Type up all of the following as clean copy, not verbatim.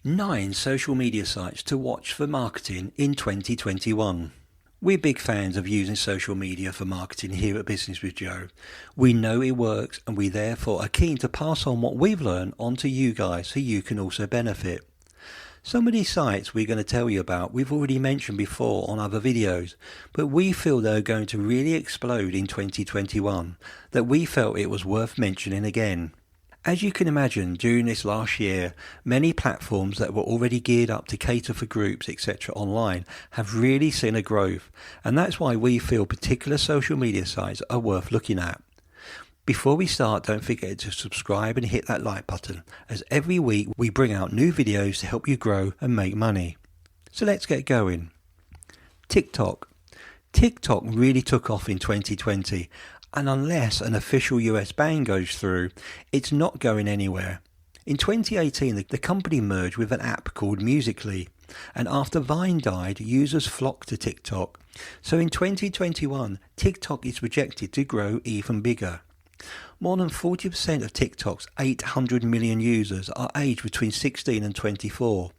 9 social media sites to watch for marketing in 2021. We're big fans of using social media for marketing here at Business with Joe. We know it works and we therefore are keen to pass on what we've learned on to you guys so you can also benefit. Some of these sites we're going to tell you about we've already mentioned before on other videos, but we feel they're going to really explode in 2021, that we felt it was worth mentioning again. As you can imagine, during this last year, many platforms that were already geared up to cater for groups, etc. online have really seen a growth, and that's why we feel particular social media sites are worth looking at. Before we start, don't forget to subscribe and hit that like button, as every week we bring out new videos to help you grow and make money. So let's get going. TikTok. TikTok really took off in 2020. And unless an official US ban goes through, it's not going anywhere. In 2018, the company merged with an app called Musical.ly, and after Vine died, users flocked to TikTok. So in 2021, TikTok is projected to grow even bigger. More than 40% of TikTok's 800 million users are aged between 16 and 24.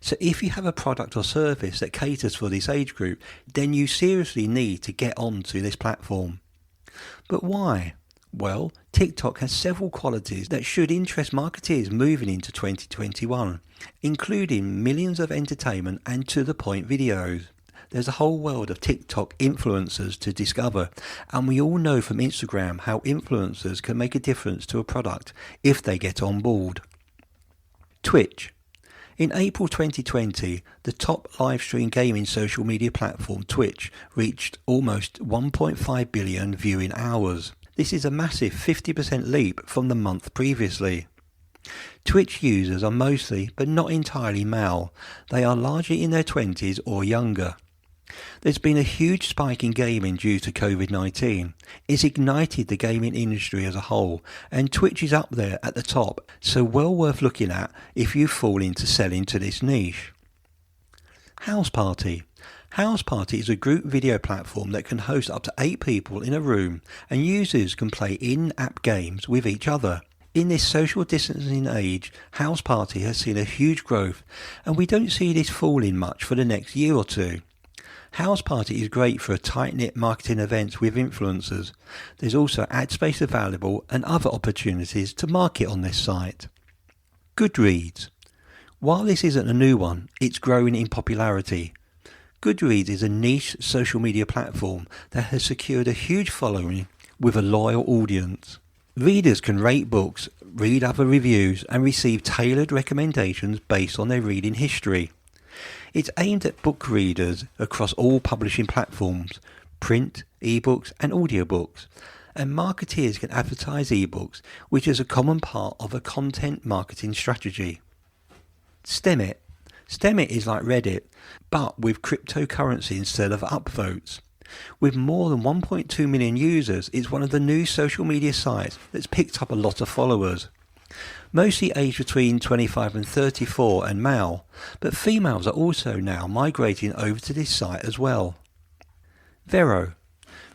So if you have a product or service that caters for this age group, then you seriously need to get onto this platform. But why? Well, TikTok has several qualities that should interest marketeers moving into 2021, including millions of entertainment and to-the-point videos. There's a whole world of TikTok influencers to discover, and we all know from Instagram how influencers can make a difference to a product if they get on board. Twitch. In April 2020, the top live stream gaming social media platform Twitch reached almost 1.5 billion viewing hours. This is a massive 50% leap from the month previously. Twitch users are mostly, but not entirely, male. They are largely in their 20s or younger. There's been a huge spike in gaming due to COVID-19. It's ignited the gaming industry as a whole, and Twitch is up there at the top, so well worth looking at if you fall into selling to this niche. House Party. House Party is a group video platform that can host up to 8 people in a room, and users can play in-app games with each other. In this social distancing age, House Party has seen a huge growth, and we don't see this falling much for the next year or two. House Party is great for a tight-knit marketing events with influencers. There's also ad space available and other opportunities to market on this site. Goodreads. While this isn't a new one, it's growing in popularity. Goodreads is a niche social media platform that has secured a huge following with a loyal audience. Readers can rate books, read other reviews, and receive tailored recommendations based on their reading history. It's aimed at book readers across all publishing platforms, print, ebooks and audiobooks, and marketeers can advertise ebooks, which is a common part of a content marketing strategy. Stemit. Stemit is like Reddit, but with cryptocurrency instead of upvotes. With more than 1.2 million users, it's one of the new social media sites that's picked up a lot of followers. Mostly aged between 25 and 34 and male, but females are also now migrating over to this site as well. Vera.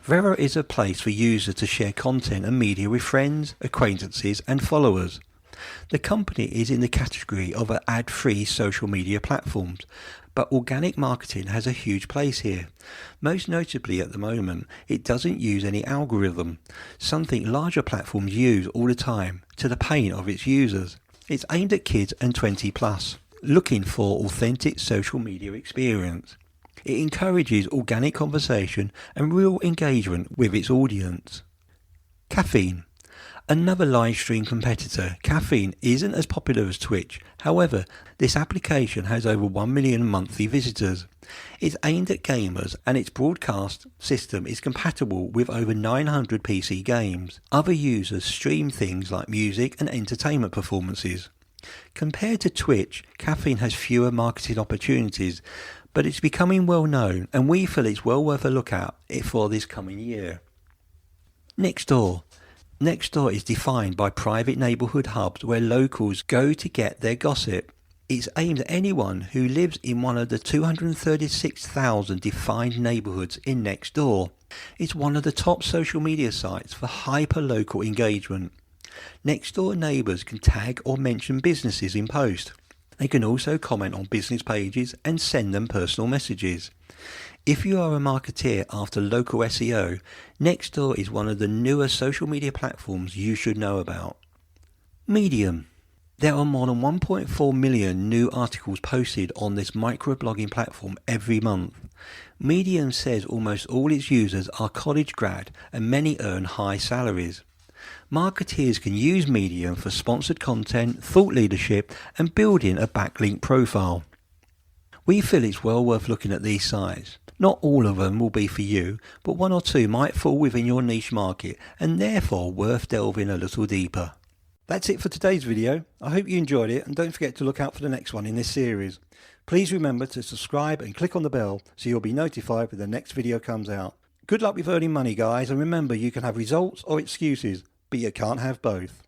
Vera is a place for users to share content and media with friends, acquaintances and followers. The company is in the category of ad-free social media platforms, but organic marketing has a huge place here. Most notably at the moment, it doesn't use any algorithm, something larger platforms use all the time, to the pain of its users. It's aimed at kids and 20 plus, looking for authentic social media experience. It encourages organic conversation and real engagement with its audience. Caffeine. Another live stream competitor, Caffeine, isn't as popular as Twitch. However, this application has over 1 million monthly visitors. It's aimed at gamers and its broadcast system is compatible with over 900 PC games. Other users stream things like music and entertainment performances. Compared to Twitch, Caffeine has fewer marketing opportunities, but it's becoming well known and we feel it's well worth a look at for this coming year. Nextdoor. Nextdoor is defined by private neighbourhood hubs where locals go to get their gossip. It's aimed at anyone who lives in one of the 236,000 defined neighbourhoods in Nextdoor. It's one of the top social media sites for hyper-local engagement. Nextdoor neighbours can tag or mention businesses in post. They can also comment on business pages and send them personal messages. If you are a marketeer after local SEO, Nextdoor is one of the newer social media platforms you should know about. Medium. There are more than 1.4 million new articles posted on this microblogging platform every month. Medium says almost all its users are college grad and many earn high salaries. Marketeers can use Medium for sponsored content, thought leadership and building a backlink profile. We feel it's well worth looking at these sites. Not all of them will be for you, but one or two might fall within your niche market and therefore worth delving a little deeper. That's it for today's video. I hope you enjoyed it and don't forget to look out for the next one in this series. Please remember to subscribe and click on the bell so you'll be notified when the next video comes out. Good luck with earning money guys, and remember you can have results or excuses, but you can't have both.